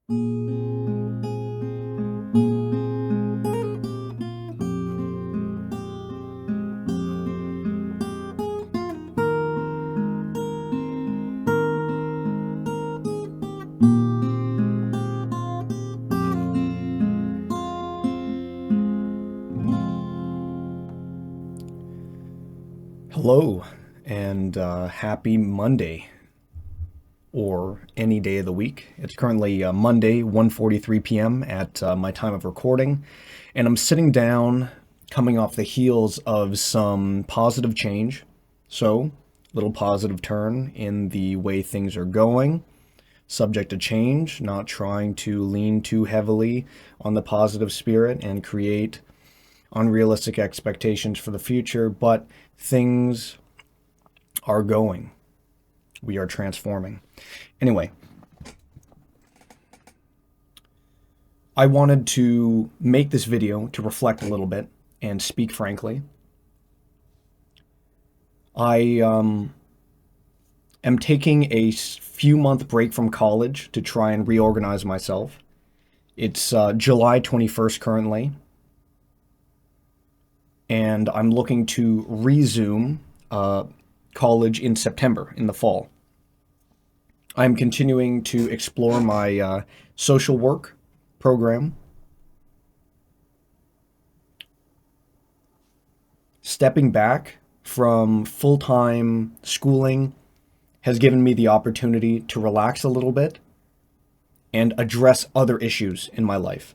Hello, and happy Monday, or any day of the week. It's currently Monday, 1:43 p.m. at my time of recording, and I'm sitting down coming off the heels of some positive change. So, little positive turn in the way things are going, subject to change, not trying to lean too heavily on the positive spirit and create unrealistic expectations for the future, but things are going. We are transforming. Anyway, I wanted to make this video to reflect a little bit and speak frankly. I am taking a few month break from college to try and reorganize myself. It's July 21st currently, and I'm looking to resume college in September, in the fall. I'm continuing to explore my social work program. Stepping back from full-time schooling has given me the opportunity to relax a little bit and address other issues in my life.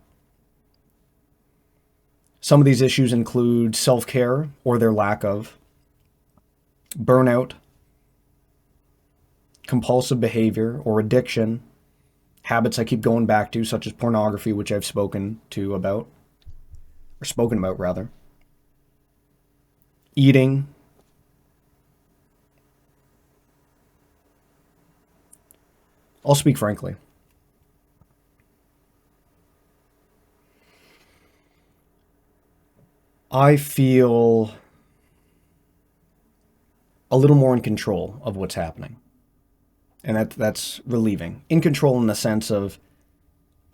Some of these issues include self-care or their lack of, burnout, compulsive behavior or addiction, habits I keep going back to, such as pornography, which I've spoken about, rather, eating, I'll speak frankly. I feel a little more in control of what's happening. And that's relieving. In control in the sense of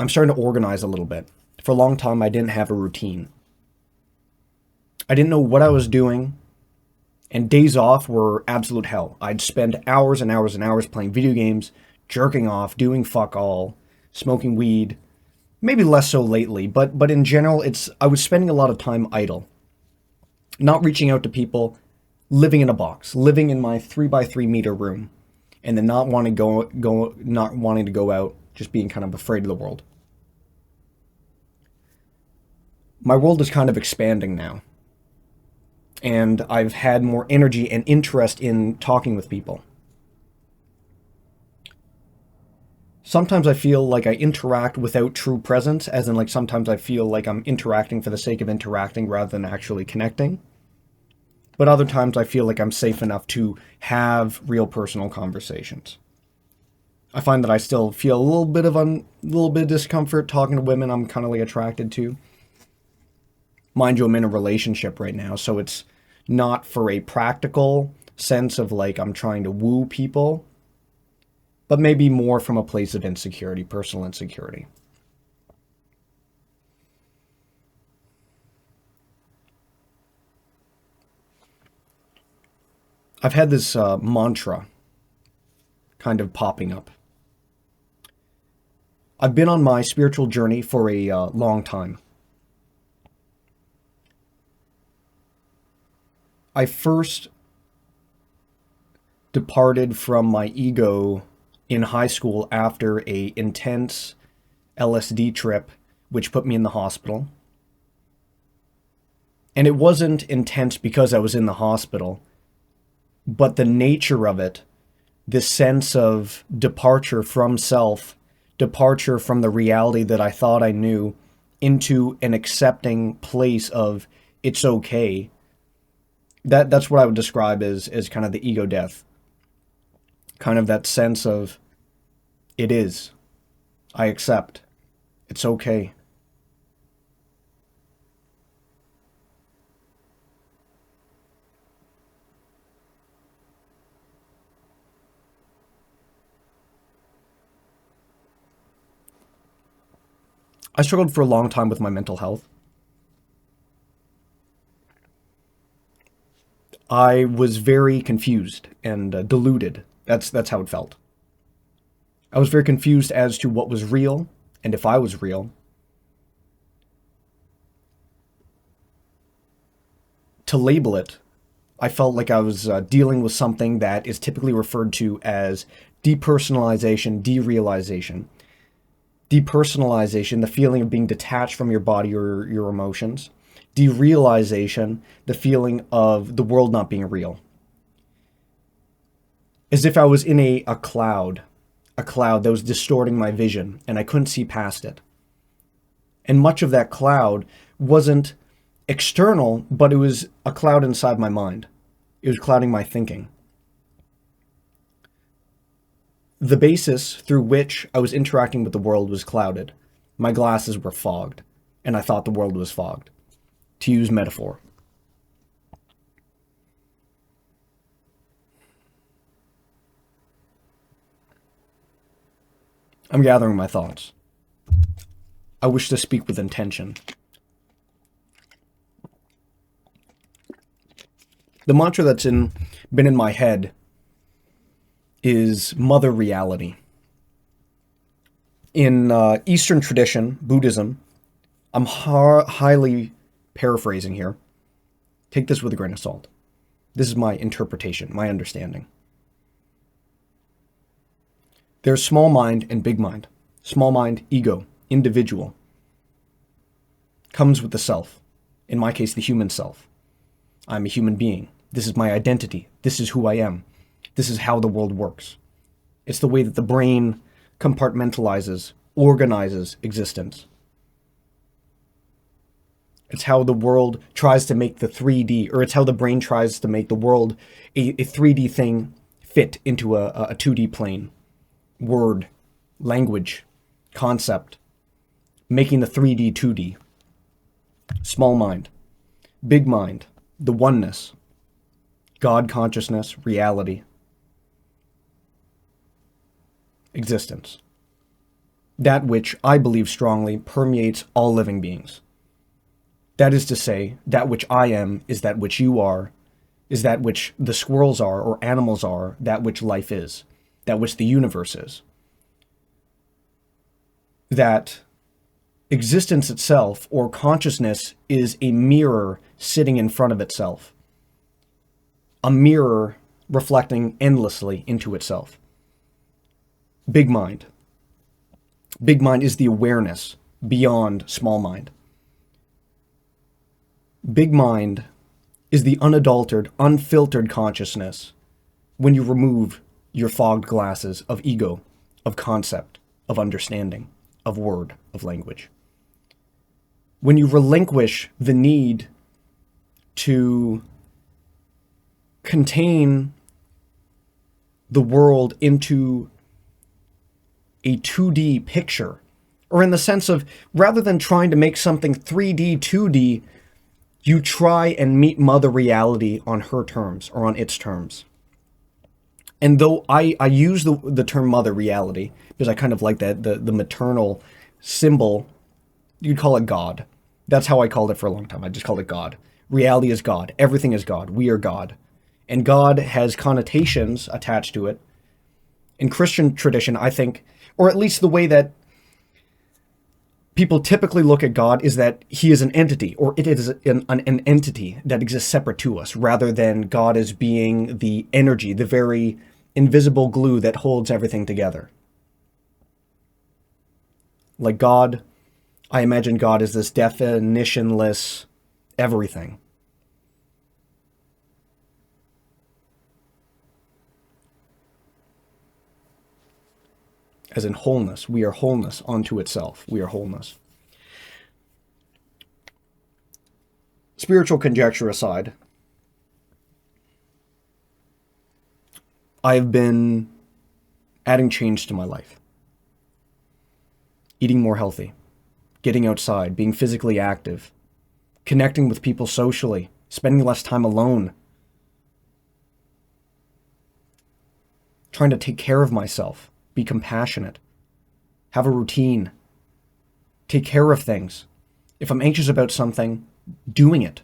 I'm starting to organize a little bit. For a long time, I didn't have a routine. I didn't know what I was doing, and days off were absolute hell. I'd spend hours and hours and hours playing video games, jerking off, doing fuck all, smoking weed. Maybe less so lately, but in general, I was spending a lot of time idle, not reaching out to people, living in a box, living in my 3x3 meter room, and then not wanting to go out, just being kind of afraid of the world. My world is kind of expanding now, and I've had more energy and interest in talking with people. Sometimes I feel like I interact without true presence, as in like sometimes I feel like I'm interacting for the sake of interacting rather than actually connecting. But other times I feel like I'm safe enough to have real personal conversations. I find that I still feel a little bit of discomfort talking to women I'm kind of like attracted to. Mind you, I'm in a relationship right now, so it's not for a practical sense of like I'm trying to woo people, but maybe more from a place of insecurity, personal insecurity. I've had this mantra kind of popping up. I've been on my spiritual journey for a long time. I first departed from my ego in high school after a intense LSD trip, which put me in the hospital. And it wasn't intense because I was in the hospital, but the nature of it, this sense of departure from self, departure from the reality that I thought I knew, into an accepting place of it's okay. That's what I would describe as kind of the ego death. Kind of that sense of it is. I accept. It's okay. I struggled for a long time with my mental health. I was very confused and deluded. That's how it felt. I was very confused as to what was real and if I was real. To label it, I felt like I was dealing with something that is typically referred to as depersonalization, derealization. Depersonalization, the feeling of being detached from your body or your emotions. Derealization, the feeling of the world not being real. As if I was in a cloud that was distorting my vision, and I couldn't see past it. And much of that cloud wasn't external, but it was a cloud inside my mind. It was clouding my thinking. The basis through which I was interacting with the world was clouded. My glasses were fogged, and I thought the world was fogged, to use metaphor. I'm gathering my thoughts. I wish to speak with intention. The mantra that's been in my head is Mother Reality. In Eastern tradition, Buddhism, I'm highly paraphrasing here. Take this with a grain of salt. This is my interpretation, my understanding. There's small mind and big mind. Small mind, ego, individual. Comes with the self. In my case, the human self. I'm a human being. This is my identity. This is who I am. This is how the world works. It's the way that the brain compartmentalizes, organizes existence. It's how the world tries to make the 3D, or it's how the brain tries to make the world a 3D thing fit into a 2D plane. Word, language, concept, making the 3D 2D. Small mind, big mind, the oneness, God consciousness, reality, existence. That which I believe strongly permeates all living beings. That is to say, that which I am is that which you are, is that which the squirrels are or animals are, that which life is, that which the universe is. That existence itself or consciousness is a mirror sitting in front of itself. A mirror reflecting endlessly into itself. Big mind. Big mind is the awareness beyond small mind. Big mind is the unadulterated, unfiltered consciousness when you remove your fogged glasses of ego, of concept, of understanding, of word, of language. When you relinquish the need to contain the world into a 2D picture, or in the sense of rather than trying to make something 3D, 2D, you try and meet Mother Reality on her terms or on its terms. And though I use the term Mother Reality because I kind of like that, the maternal symbol, you'd call it God. That's how I called it for a long time. I just called it God. Reality is God. Everything is God. We are God. And God has connotations attached to it. In Christian tradition, I think, or at least the way that people typically look at God is that he is an entity, or it is an entity that exists separate to us, rather than God as being the energy, the very invisible glue that holds everything together. Like God, I imagine God as this definitionless everything. As in wholeness. We are wholeness unto itself. We are wholeness. Spiritual conjecture aside, I've been adding change to my life. Eating more healthy. Getting outside. Being physically active. Connecting with people socially. Spending less time alone. Trying to take care of myself. Be compassionate. Have a routine. take care of things. If I'm anxious about something, doing it.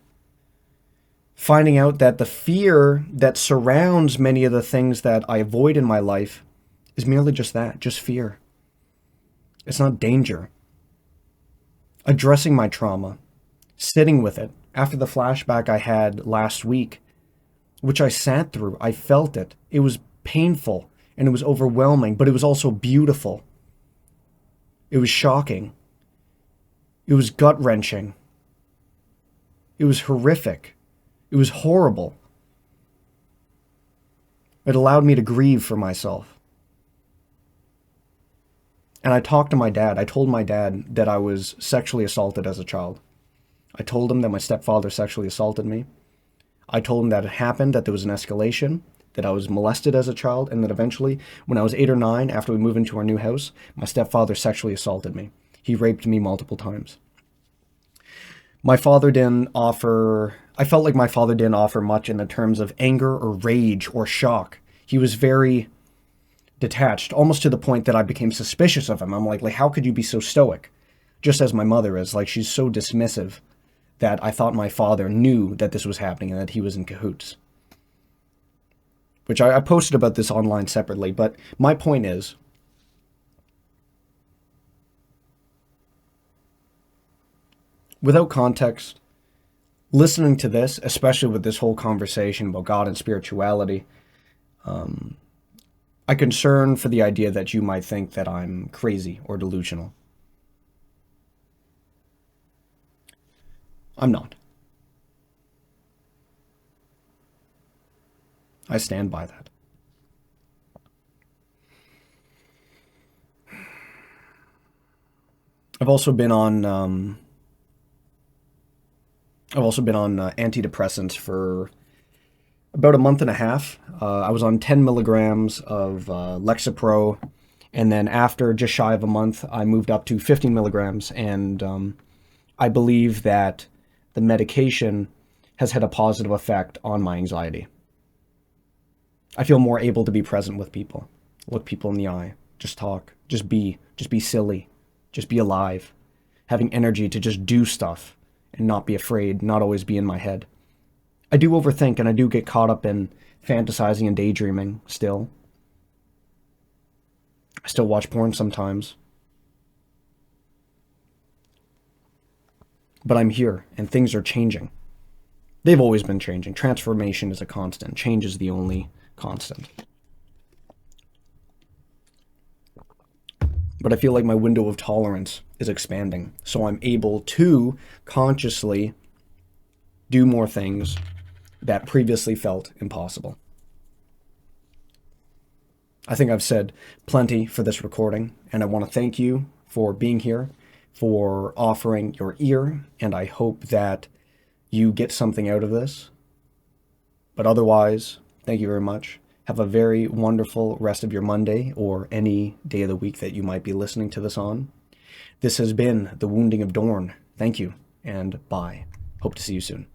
Finding out that the fear that surrounds many of the things that I avoid in my life is merely just that, just fear. It's not danger. Addressing my trauma, sitting with it. After the flashback I had last week, which I sat through, I felt it. It was painful and it was overwhelming, but it was also beautiful. It was shocking. It was gut-wrenching. It was horrific. It was horrible. It allowed me to grieve for myself. And I talked to my dad. I told my dad that I was sexually assaulted as a child. I told him that my stepfather sexually assaulted me. I told him that it happened, that there was an escalation, that I was molested as a child, and that eventually, when I was 8 or 9, after we moved into our new house, my stepfather sexually assaulted me. He raped me multiple times. My father didn't offer... I felt like my father didn't offer much in the terms of anger or rage or shock. He was very detached, almost to the point that I became suspicious of him. I'm like, how could you be so stoic? Just as my mother is. Like, she's so dismissive that I thought my father knew that this was happening and that he was in cahoots. Which I posted about this online separately, but my point is, without context, listening to this, especially with this whole conversation about God and spirituality, I concern for the idea that you might think that I'm crazy or delusional. I'm not. I stand by that. I've also been on antidepressants for about a month and a half. I was on 10 milligrams of lexapro, and then after just shy of a month, I moved up to 15 milligrams, and I believe that the medication has had a positive effect on my anxiety. I feel more able to be present with people, look people in the eye, just talk, just be silly, just be alive, having energy to just do stuff and not be afraid, not always be in my head. I do overthink and I do get caught up in fantasizing and daydreaming still. I still watch porn sometimes. But I'm here and things are changing. They've always been changing. Transformation is a constant. Change is the only constant. But I feel like my window of tolerance is expanding. So I'm able to consciously do more things that previously felt impossible. I think I've said plenty for this recording, and I want to thank you for being here, for offering your ear, and I hope that you get something out of this. But otherwise, thank you very much. Have a very wonderful rest of your Monday or any day of the week that you might be listening to this on. This has been The Wounding of Dorn. Thank you, and bye. Hope to see you soon.